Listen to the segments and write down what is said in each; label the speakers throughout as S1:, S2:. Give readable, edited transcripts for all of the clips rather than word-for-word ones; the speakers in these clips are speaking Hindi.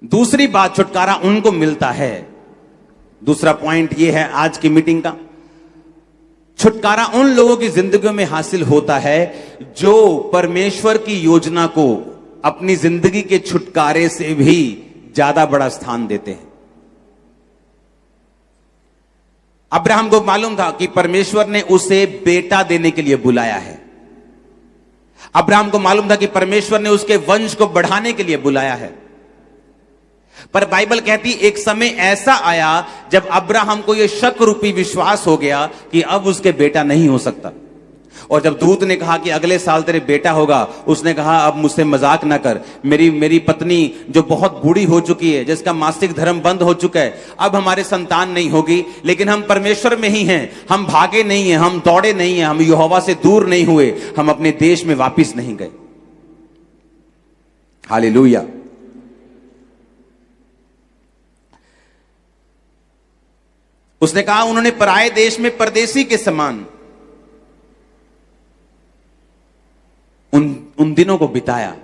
S1: दूसरी बात, छुटकारा उनको मिलता है। दूसरा पॉइंट यह है आज की मीटिंग का, छुटकारा उन लोगों की जिंदगियों में हासिल होता है जो परमेश्वर की योजना को अपनी जिंदगी के छुटकारे से भी ज्यादा बड़ा स्थान देते हैं। अब्राहम को मालूम था कि परमेश्वर ने उसे बेटा देने के लिए बुलाया है। अब्राहम को मालूम था कि परमेश्वर ने उसके वंश को बढ़ाने के लिए बुलाया है। पर बाइबल कहती एक समय ऐसा आया जब अब्राहम को यह शक रूपी विश्वास हो गया कि अब उसके बेटा नहीं हो सकता। और जब दूत ने कहा कि अगले साल तेरे बेटा होगा, उसने कहा अब मुझसे मजाक ना कर, मेरी पत्नी जो बहुत बूढ़ी हो चुकी है, जिसका मासिक धर्म बंद हो चुका है, अब हमारे संतान नहीं होगी। लेकिन हम परमेश्वर में ही हैं, हम भागे नहीं हैं, हम दौड़े नहीं हैं, हम यहोवा से दूर नहीं हुए, हम अपने देश में वापिस नहीं गए। हालेलुया। उसने कहा उन्होंने पराये देश में परदेसी के समान उन दिनों को बिताया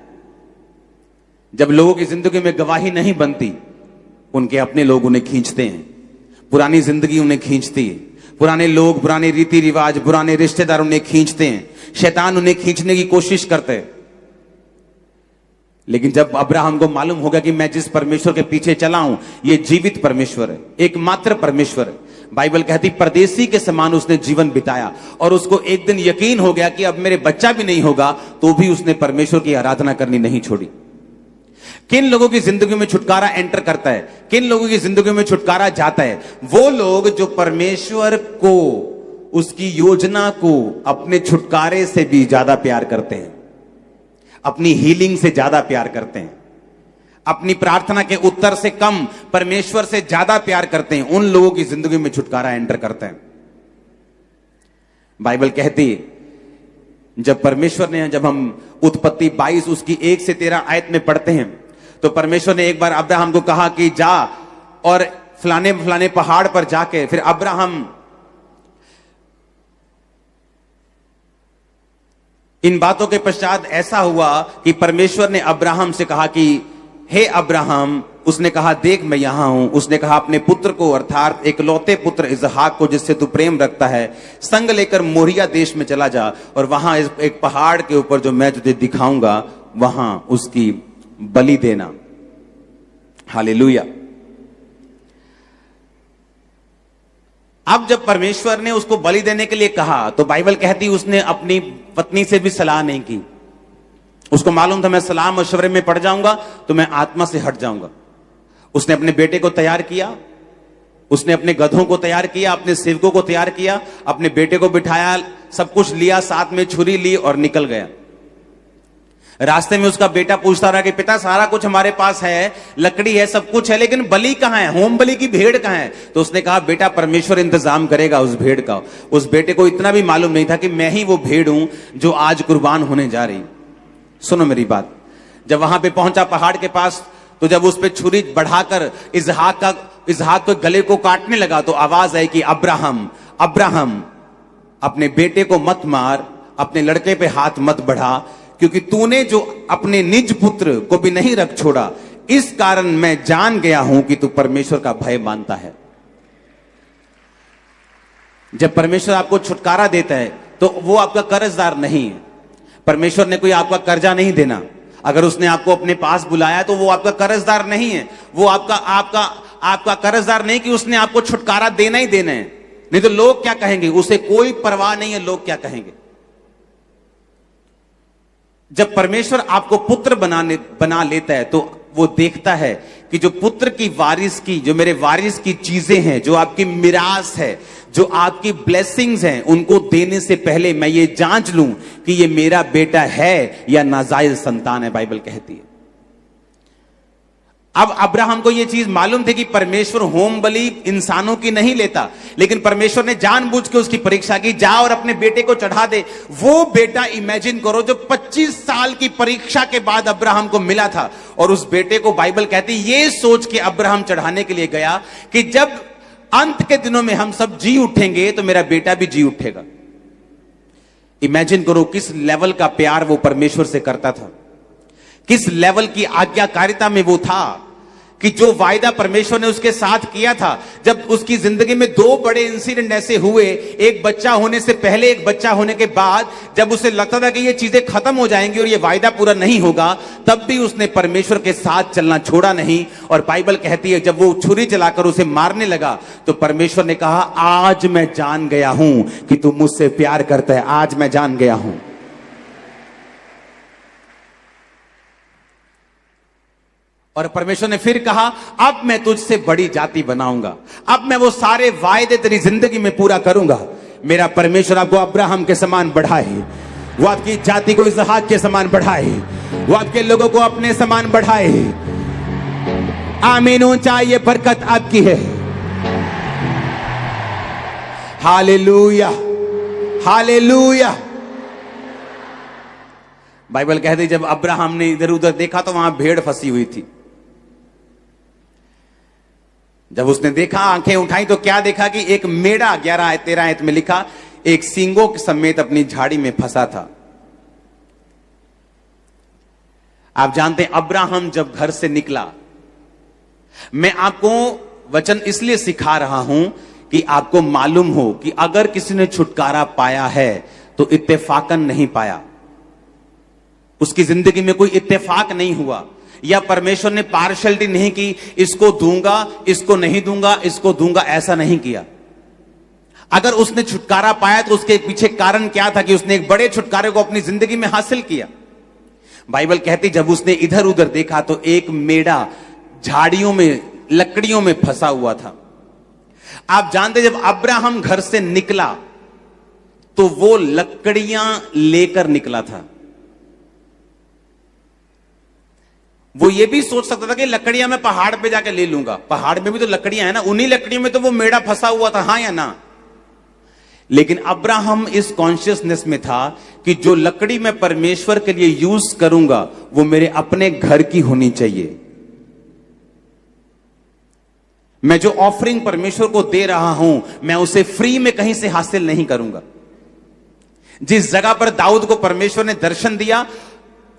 S1: जब लोगों की जिंदगी में गवाही नहीं बनती। उनके अपने लोग उन्हें खींचते हैं, पुरानी जिंदगी उन्हें खींचती है, पुराने लोग, पुराने रीति रिवाज, पुराने रिश्तेदार उन्हें खींचते हैं, शैतान उन्हें खींचने की कोशिश करते हैं। लेकिन जब अब्राहम को मालूम हो गया कि मैं जिस परमेश्वर के पीछे चला हूं ये जीवित परमेश्वर है, एकमात्र परमेश्वर है, बाइबल कहती परदेसी के समान उसने जीवन बिताया। और उसको एक दिन यकीन हो गया कि अब मेरे बच्चा भी नहीं होगा, तो भी उसने परमेश्वर की आराधना करनी नहीं छोड़ी। किन लोगों की जिंदगी में छुटकारा एंटर करता है, किन लोगों की जिंदगी में छुटकारा जाता है? वो लोग जो परमेश्वर को, उसकी योजना को अपने छुटकारे से भी ज्यादा प्यार करते हैं, अपनी हीलिंग से ज्यादा प्यार करते हैं, अपनी प्रार्थना के उत्तर से कम परमेश्वर से ज्यादा प्यार करते हैं। उन लोगों की जिंदगी में छुटकारा एंटर करते हैं। बाइबल कहती जब परमेश्वर ने, जब हम उत्पत्ति 22 उसकी 1 से 13 आयत में पढ़ते हैं, तो परमेश्वर ने एक बार अब्राहम को कहा कि जा और फलाने फलाने पहाड़ पर जाके, फिर अब्राहम इन बातों के पश्चात ऐसा हुआ कि परमेश्वर ने अब्राहम से कहा कि हे अब्राहम, उसने कहा देख मैं यहां हूं। उसने कहा अपने पुत्र को, अर्थात एकलौते पुत्र इसहाक को जिससे तू प्रेम रखता है, संग लेकर मोरिया देश में चला जा और वहां एक पहाड़ के ऊपर जो मैं तुझे दिखाऊंगा वहां उसकी बलि देना। हालेलुया। अब जब परमेश्वर ने उसको बलि देने के लिए कहा तो बाइबल कहती उसने अपनी पत्नी से भी सलाह नहीं की। उसको मालूम था मैं सलाह मशवरे में पड़ जाऊंगा तो मैं आत्मा से हट जाऊंगा। उसने अपने बेटे को तैयार किया, उसने अपने गधों को तैयार किया, अपने सेवकों को तैयार किया, अपने बेटे को बिठाया, सब कुछ लिया, साथ में छुरी ली और निकल गया। रास्ते में उसका बेटा पूछता रहा कि पिता सारा कुछ हमारे पास है, लकड़ी है, सब कुछ है, लेकिन बलि कहां है, होम बलि की भेड़ कहां है? तो उसने कहा बेटा परमेश्वर इंतजाम करेगा उस भेड़ का। उस बेटे को इतना भी मालूम नहीं था कि मैं ही वो भेड़ हूं जो आज कुर्बान होने जा रही। सुनो मेरी बात, जब वहां पे पहुंचा पहाड़ के पास, तो जब उस पे छुरी बढ़ाकर इसहाक के गले को काटने लगा तो आवाज आई कि अब्राहम अब्राहम, अपने बेटे को मत मार, अपने लड़के पे हाथ मत बढ़ा, क्योंकि तूने जो अपने निज पुत्र को भी नहीं रख छोड़ा, इस कारण मैं जान गया हूं कि तू परमेश्वर का भय मानता है। जब परमेश्वर आपको छुटकारा देता है तो वो आपका कर्जदार नहीं है। परमेश्वर ने कोई आपका कर्जा नहीं देना। अगर उसने आपको अपने पास बुलाया तो वो आपका कर्जदार नहीं है। वो आपका कर्जदार नहीं कि उसने आपको छुटकारा देना ही देना है। नहीं तो लोग क्या कहेंगे, उसे कोई परवाह नहीं है लोग क्या कहेंगे। जब परमेश्वर आपको पुत्र बना लेता है तो वो देखता है कि जो पुत्र की वारिस की, जो मेरे वारिस की चीजें हैं, जो आपकी मिरास है, जो आपकी ब्लेसिंग्स हैं, उनको देने से पहले मैं ये जांच लूं कि ये मेरा बेटा है या नाजायज संतान है, बाइबल कहती है। अब अब्राहम को यह चीज मालूम थी कि परमेश्वर होम बलि इंसानों की नहीं लेता, लेकिन परमेश्वर ने जानबूझ के उसकी परीक्षा की, जा और अपने बेटे को चढ़ा दे। वो बेटा इमेजिन करो जो 25 साल की परीक्षा के बाद अब्राहम को मिला था। और उस बेटे को बाइबल कहती ये सोच के अब्राहम चढ़ाने के लिए गया कि जब अंत के दिनों में हम सब जी उठेंगे तो मेरा बेटा भी जी उठेगा। इमेजिन करो किस लेवल का प्यार वो परमेश्वर से करता था, किस लेवल की आज्ञाकारिता में वो था कि जो वायदा परमेश्वर ने उसके साथ किया था, जब उसकी जिंदगी में दो बड़े इंसिडेंट ऐसे हुए, एक बच्चा होने से पहले, एक बच्चा होने के बाद, जब उसे लगता था कि ये चीजें खत्म हो जाएंगी और ये वायदा पूरा नहीं होगा, तब भी उसने परमेश्वर के साथ चलना छोड़ा नहीं। और बाइबल कहती है जब वो छुरी चलाकर उसे मारने लगा तो परमेश्वर ने कहा, आज मैं जान गया हूं कि तू मुझसे प्यार करता है, आज मैं जान गया हूं। और परमेश्वर ने फिर कहा, अब मैं तुझसे बड़ी जाति बनाऊंगा, अब मैं वो सारे वायदे तेरी जिंदगी में पूरा करूंगा। मेरा परमेश्वर आपको अब्राहम के समान बढ़ाए, वो आपकी जाति को इसहाक के समान बढ़ाए, वो आपके लोगों को अपने समान बढ़ाए। आमीन। ऊंचा ये बरकत आपकी है। Hallelujah, hallelujah. बाइबल कहती जब अब्राहम ने इधर उधर देखा तो वहां भेड़ फंसी हुई थी। जब उसने देखा, आंखें उठाई तो क्या देखा कि एक मेढ़ा, 11-13 आयत में लिखा, एक सींगों के समेत अपनी झाड़ी में फंसा था। आप जानते हैं अब्राहम जब घर से निकला, मैं आपको वचन इसलिए सिखा रहा हूं कि आपको मालूम हो कि अगर किसी ने छुटकारा पाया है तो इत्तेफाकन नहीं पाया, उसकी जिंदगी में कोई इत्तेफाक नहीं हुआ, या परमेश्वर ने पार्शलिटी नहीं की, इसको दूंगा, इसको नहीं दूंगा, इसको दूंगा, ऐसा नहीं किया। अगर उसने छुटकारा पाया तो उसके पीछे कारण क्या था कि उसने एक बड़े छुटकारे को अपनी जिंदगी में हासिल किया। बाइबल कहती जब उसने इधर उधर देखा तो एक मेढ़ा झाड़ियों में, लकड़ियों में फंसा हुआ था। आप जानते जब अब्राहम घर से निकला तो वो लकड़ियां लेकर निकला था। वो ये भी सोच सकता था कि लकड़ियां मैं पहाड़ पे जाके ले लूंगा, पहाड़ में भी तो लकड़ियां है ना, उन्हीं लकड़ियों में तो वो मेढ़ा फंसा हुआ था, हां या ना। लेकिन अब्राहम इस कॉन्शियसनेस में था कि जो लकड़ी मैं परमेश्वर के लिए यूज करूंगा वो मेरे अपने घर की होनी चाहिए। मैं जो ऑफरिंग परमेश्वर को दे रहा हूं मैं उसे फ्री में कहीं से हासिल नहीं करूंगा। जिस जगह पर दाऊद को परमेश्वर ने दर्शन दिया,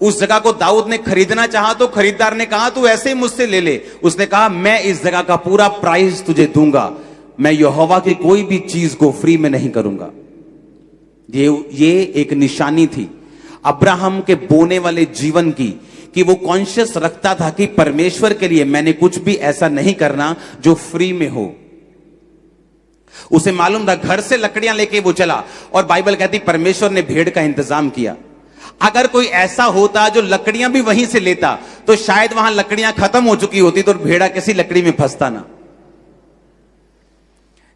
S1: उस जगह को दाऊद ने खरीदना चाहा तो खरीदार ने कहा तू ऐसे ही मुझसे ले ले। उसने कहा मैं इस जगह का पूरा प्राइस तुझे दूंगा, मैं यहोवा की कोई भी चीज को फ्री में नहीं करूंगा। ये एक निशानी थी अब्राहम के बोने वाले जीवन की, कि वो कॉन्शियस रखता था कि परमेश्वर के लिए मैंने कुछ भी ऐसा नहीं करना जो फ्री में हो। उसे मालूम था, घर से लकड़ियां लेके वो चला और बाइबल कहती परमेश्वर ने भेड़ का इंतजाम किया। अगर कोई ऐसा होता जो लकड़ियां भी वहीं से लेता तो शायद वहां लकड़ियां खत्म हो चुकी होती तो भेड़ा किसी लकड़ी में फंसता ना।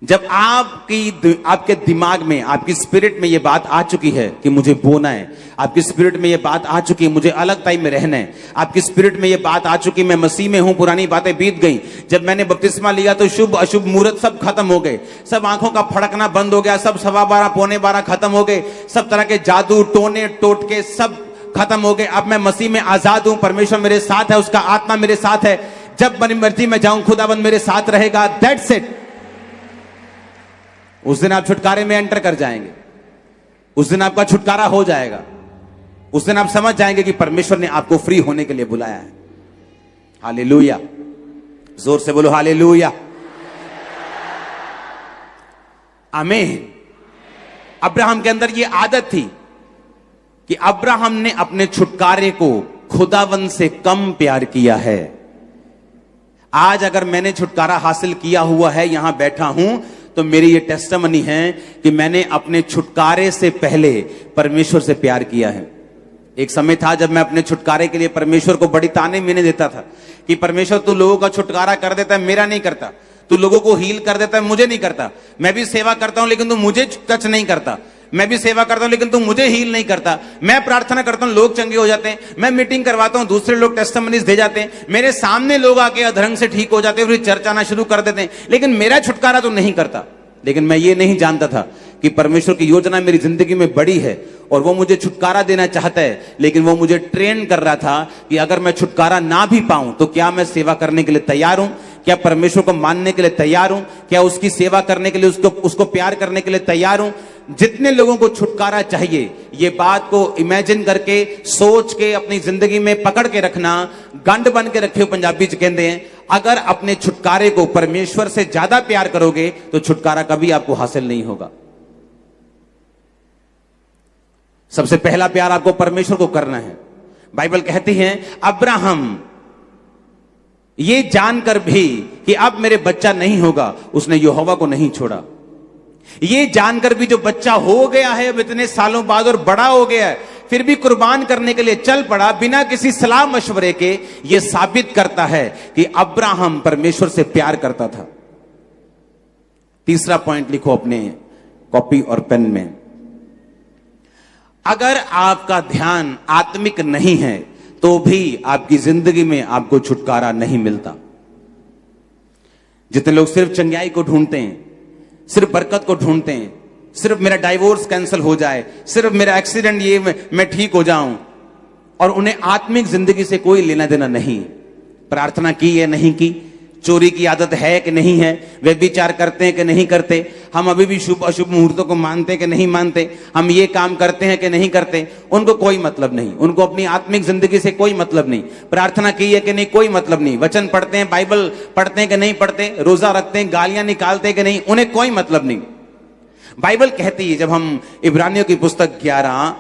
S1: जब आपके दिमाग में, आपकी स्पिरिट में यह बात आ चुकी है कि मुझे बोना है, आपकी स्पिरिट में यह बात आ चुकी है मुझे अलग टाइम में रहना है, आपकी स्पिरिट में यह बात आ चुकी मैं मसीह में हूं, पुरानी बातें बीत गई। जब मैंने बपतिस्मा लिया तो शुभ अशुभ मुहूर्त सब खत्म हो गए, सब आंखों का फड़कना बंद हो गया, सब 12:15 पौने 12 खत्म हो गए, सब तरह के जादू टोने टोटके सब खत्म हो गए। अब मैं मसीह में आजाद हूं, परमेश्वर मेरे साथ है, उसका आत्मा मेरे साथ है, जब मेरी मर्जी में जाऊं खुदाबंद मेरे साथ रहेगा। That's it. उस दिन आप छुटकारे में एंटर कर जाएंगे, उस दिन आपका छुटकारा हो जाएगा, उस दिन आप समझ जाएंगे कि परमेश्वर ने आपको फ्री होने के लिए बुलाया है। हालेलुया, जोर से बोलो हालेलुया, आमीन। अब्राहम के अंदर यह आदत थी कि अब्राहम ने अपने छुटकारे को खुदावन से कम प्यार किया है। आज अगर मैंने छुटकारा हासिल किया हुआ है, यहां बैठा हूं, तो मेरी ये टेस्टिमनी है कि मैंने अपने छुटकारे से पहले परमेश्वर से प्यार किया है। एक समय था जब मैं अपने छुटकारे के लिए परमेश्वर को बड़ी ताने मीने देता था कि परमेश्वर तू लोगों का छुटकारा कर देता है, मेरा नहीं करता, तू लोगों को हील कर देता है, मुझे नहीं करता, मैं भी सेवा करता हूं लेकिन तू मुझे टच नहीं करता, मैं भी सेवा करता हूं लेकिन तू मुझे हील नहीं करता, मैं प्रार्थना करता हूं लोग चंगे हो जाते हैं, मैं मीटिंग करवाता हूं दूसरे लोग टेस्टिमनीज दे जाते हैं, मेरे सामने लोग आके अधरंग से ठीक हो जाते हैं, फिर चर्च आना शुरू कर देते हैं, लेकिन मेरा छुटकारा तो नहीं करता। लेकिन मैं ये नहीं जानता था कि परमेश्वर की योजना मेरी जिंदगी में बड़ी है और वो मुझे छुटकारा देना चाहता है, लेकिन वो मुझे ट्रेन कर रहा था कि अगर मैं छुटकारा ना भी पाऊं तो क्या मैं सेवा करने के लिए तैयार हूं, क्या परमेश्वर को मानने के लिए तैयार हूं, क्या उसकी सेवा करने के लिए उसको प्यार करने के लिए तैयार हूं। जितने लोगों को छुटकारा चाहिए, ये बात को इमेजिन करके सोच के अपनी जिंदगी में पकड़ के रखना, गंड बन के रखे पंजाबी च कहते हैं। अगर अपने छुटकारे को परमेश्वर से ज्यादा प्यार करोगे तो छुटकारा कभी आपको हासिल नहीं होगा। सबसे पहला प्यार आपको परमेश्वर को करना है। बाइबल कहती है अब्राहम ये जानकर भी कि अब मेरे बच्चा नहीं होगा, उसने यहोवा को नहीं छोड़ा। ये जानकर भी जो बच्चा हो गया है अब इतने सालों बाद और बड़ा हो गया है, फिर भी कुर्बान करने के लिए चल पड़ा बिना किसी सलाह मशवरे के। यह साबित करता है कि अब्राहम परमेश्वर से प्यार करता था। तीसरा पॉइंट लिखो अपने कॉपी और पेन में। अगर आपका ध्यान आत्मिक नहीं है तो भी आपकी जिंदगी में आपको छुटकारा नहीं मिलता। जितने लोग सिर्फ चंगाई को ढूंढते हैं, सिर्फ बरकत को ढूंढते हैं, सिर्फ मेरा डाइवोर्स कैंसिल हो जाए, सिर्फ मेरा एक्सीडेंट ये मैं ठीक हो जाऊं, और उन्हें आत्मिक जिंदगी से कोई लेना देना नहीं। प्रार्थना की या नहीं की, चोरी की आदत है कि नहीं है, व्यभिचार करते हैं कि नहीं करते, हम अभी भी शुभ अशुभ मुहूर्तों को मानते कि नहीं मानते, हम ये काम करते हैं कि नहीं करते, उनको कोई मतलब नहीं। उनको अपनी आत्मिक जिंदगी से कोई मतलब नहीं। प्रार्थना की है कि नहीं, कोई मतलब नहीं। वचन पढ़ते हैं, बाइबल पढ़ते हैं कि नहीं पढ़ते, रोजा रखते हैं, गालियां निकालते हैं कि नहीं, उन्हें कोई मतलब नहीं। बाइबल कहती है, जब हम इब्रानियों की पुस्तक 11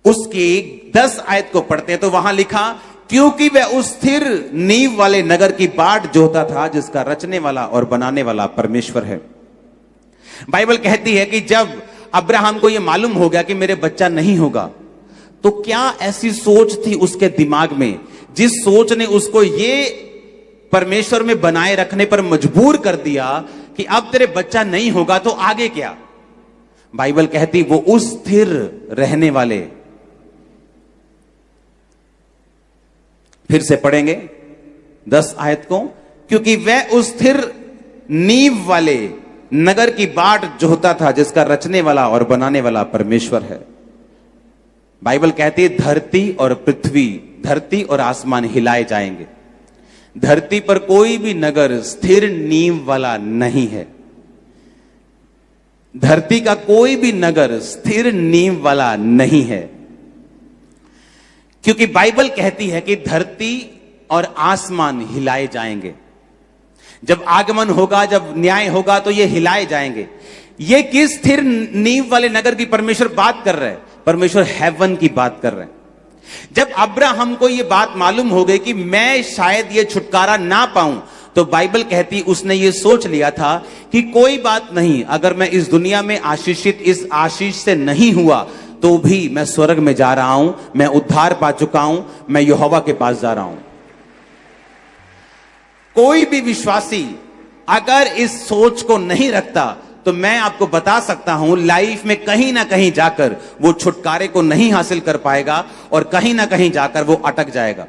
S1: उसकी 10 आयत को पढ़ते हैं तो वहां लिखा, क्योंकि वह उस स्थिर नींव वाले नगर की बाट जोता था जिसका रचने वाला और बनाने वाला परमेश्वर है। बाइबल कहती है कि जब अब्राहम को यह मालूम हो गया कि मेरे बच्चा नहीं होगा, तो क्या ऐसी सोच थी उसके दिमाग में जिस सोच ने उसको ये परमेश्वर में बनाए रखने पर मजबूर कर दिया कि अब तेरे बच्चा नहीं होगा तो आगे क्या। बाइबल कहती वो उस स्थिर रहने वाले, फिर से पढ़ेंगे 10 आयत को, क्योंकि वह उस स्थिर नींव वाले नगर की बाट जोहता था जिसका रचने वाला और बनाने वाला परमेश्वर है। बाइबल कहती है धरती और पृथ्वी, धरती और आसमान हिलाए जाएंगे। धरती पर कोई भी नगर स्थिर नींव वाला नहीं है। धरती का कोई भी नगर स्थिर नींव वाला नहीं है, क्योंकि बाइबल कहती है कि धरती और आसमान हिलाए जाएंगे। जब आगमन होगा, जब न्याय होगा तो ये हिलाए जाएंगे। ये किस स्थिर नींव वाले नगर की परमेश्वर बात कर रहे हैं? परमेश्वर हेवन की बात कर रहे हैं। जब अब्राहम को यह बात मालूम हो गई कि मैं शायद ये छुटकारा ना पाऊं, तो बाइबल कहती उसने ये सोच लिया था कि कोई बात नहीं, अगर मैं इस दुनिया में आशीषित इस आशीष से नहीं हुआ तो भी मैं स्वर्ग में जा रहा हूं, मैं उद्धार पा चुका हूं, मैं यहोवा के पास जा रहा हूं। कोई भी विश्वासी अगर इस सोच को नहीं रखता तो मैं आपको बता सकता हूं लाइफ में कहीं ना कहीं जाकर वो छुटकारे को नहीं हासिल कर पाएगा और कहीं ना कहीं जाकर वो अटक जाएगा।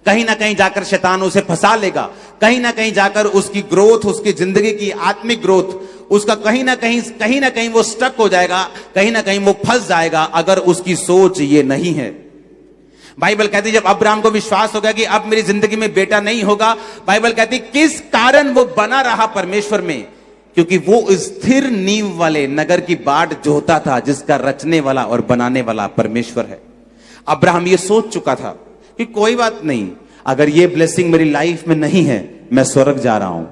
S1: कहीं ना कहीं जाकर शैतान उसे फंसा लेगा, कहीं ना कहीं जाकर उसकी ग्रोथ, उसकी जिंदगी की आत्मिक ग्रोथ, उसका कहीं ना कहीं वो स्टक हो जाएगा, कहीं ना कहीं वो फंस जाएगा अगर उसकी सोच ये नहीं है। बाइबल कहती जब अब्राहम को विश्वास हो गया कि अब मेरी जिंदगी में बेटा नहीं होगा, बाइबल कहती किस कारण वो बना रहा परमेश्वर में, क्योंकि वो स्थिर नींव वाले नगर की बाट जोहता था जिसका रचने वाला और बनाने वाला परमेश्वर है। अब्राहम ये सोच चुका था कि कोई बात नहीं, अगर ये ब्लेसिंग मेरी लाइफ में नहीं है मैं स्वर्ग जा रहा हूं।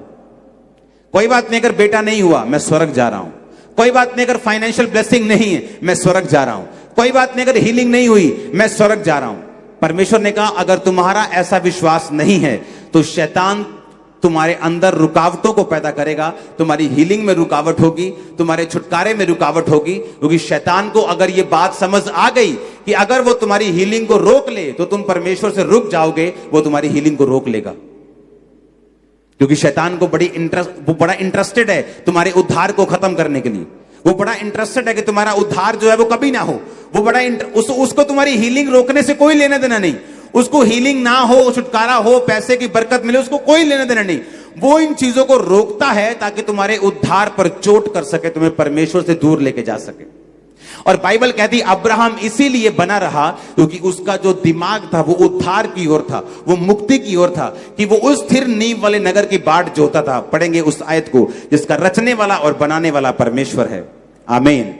S1: कोई बात नहीं, अगर बेटा नहीं हुआ मैं स्वर्ग जा रहा हूं। कोई बात नहीं, अगर फाइनेंशियल ब्लेसिंग नहीं है मैं स्वर्ग जा रहा हूं। कोई बात नहीं, अगर हीलिंग नहीं हुई मैं स्वर्ग जा रहा हूं। परमेश्वर ने कहा अगर तुम्हारा ऐसा विश्वास नहीं है तो शैतान तुम्हारे अंदर रुकावटों को पैदा करेगा, तुम्हारी हीलिंग में रुकावट होगी, तुम्हारे छुटकारे में रुकावट होगी, क्योंकि शैतान को अगर ये बात समझ आ गई कि अगर वो तुम्हारी हीलिंग को रोक ले तो तुम परमेश्वर से रुक जाओगे, वो तुम्हारी हीलिंग को रोक लेगा। क्योंकि शैतान को वो बड़ा इंटरेस्टेड है तुम्हारे उद्धार को खत्म करने के लिए। वो बड़ा इंटरेस्टेड है कि तुम्हारा उद्धार जो है वो कभी ना हो। वो बड़ा उसको तुम्हारी हीलिंग रोकने से कोई लेना देना नहीं। उसको हीलिंग ना हो, छुटकारा हो, पैसे की बरकत मिले, उसको कोई लेना देना नहीं। वो इन चीजों को रोकता है ताकि तुम्हारे उद्धार पर चोट कर सके, तुम्हें परमेश्वर से दूर लेके जा सके। और बाइबल कहती अब्राहम इसीलिए बना रहा क्योंकि उसका जो दिमाग था वो उद्धार की ओर था, वो मुक्ति की ओर था, कि वो उस स्थिर नींव वाले नगर की बाट जोता था। पढ़ेंगे उस आयत को, जिसका रचने वाला और बनाने वाला परमेश्वर है। आमीन।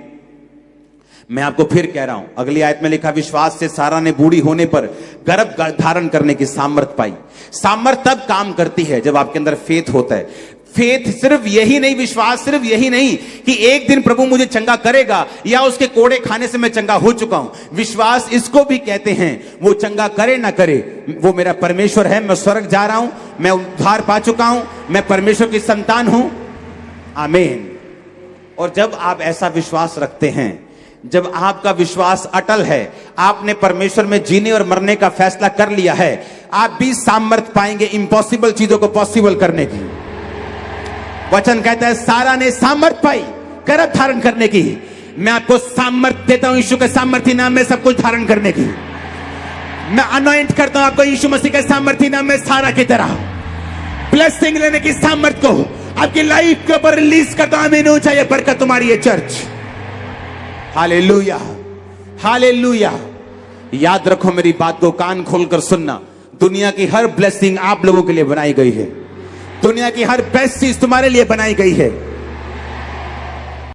S1: मैं आपको फिर कह रहा हूं, अगली आयत में लिखा, विश्वास से सारा ने बूढ़ी होने पर गर्भ धारण करने की सामर्थ पाई। सामर्थ तब काम करती है जब आपके अंदर फेथ होता है। फेथ सिर्फ यही नहीं, विश्वास सिर्फ यही नहीं कि एक दिन प्रभु मुझे चंगा करेगा या उसके कोड़े खाने से मैं चंगा हो चुका हूं। विश्वास इसको भी कहते हैं, वो चंगा करे ना करे, वो मेरा परमेश्वर है, मैं स्वर्ग जा रहा हूं, मैं उद्धार पा चुका हूं, मैं परमेश्वर की संतान हूं। आमीन। और जब आप ऐसा विश्वास रखते हैं, जब आपका विश्वास अटल है, आपने परमेश्वर में जीने और मरने का फैसला कर लिया है, आप भी सामर्थ पाएंगे इम्पॉसिबल चीजों को पॉसिबल करने की। वचन कहता है सारा ने सामर्थ पाई गर्भ धारण करने की। मैं आपको सामर्थ देता हूं यीशु के सामर्थी नाम में सब कुछ धारण करने की। मैं अनॉइंट करता हूं आपको यीशु मसीह के सामर्थी नाम में सारा की तरह ब्लेसिंग लेने की सामर्थ को आपकी लाइफ के ऊपर रिलीज करता हूं। आमीन हो जाए बरकत तुम्हारी है चर्च। Hallelujah, hallelujah. याद रखो मेरी बात को कान खोलकर सुनना, दुनिया की हर ब्लेसिंग आप लोगों के लिए बनाई गई है। दुनिया की हर बेस्ट चीज तुम्हारे लिए बनाई गई है।